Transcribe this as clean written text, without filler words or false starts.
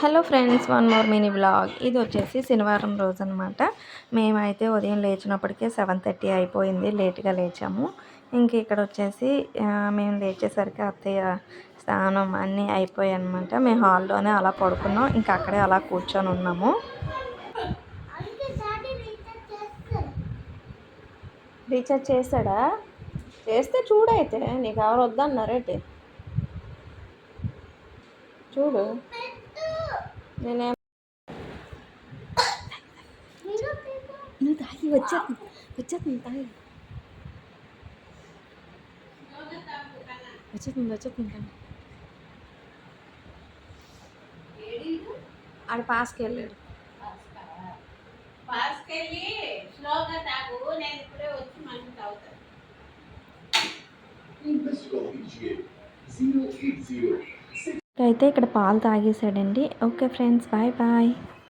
Hello friends, one more mini vlog. ఇది వచ్చేసి శనివారం రోజు అనమాట. మేమైతే ఉదయం లేచినప్పటికే 7:30 అయిపోయింది, లేట్గా లేచాము. ఇంక ఇక్కడ వచ్చేసి మేము లేచేసరికి అత్తయ్య స్నానం అన్నీ అయిపోయాయి అనమాట. మేము హాల్లోనే అలా పడుకున్నాం, ఇంకా అక్కడే అలా కూర్చొని ఉన్నాము. రీఛార్జ్ చేశాడా? చేస్తే చూడైతే నీకు ఎవరు వద్దన్నారేంటి? చూడు, నేనే నువ్వు తాగి వచ్చేస్తుంది తాగి వచ్చేస్తుంది కానీ ఆడ పాస్కి వెళ్ళాడు. అయితే ఇక్కడ పాలు తాగేసాడండి. Okay friends, bye bye.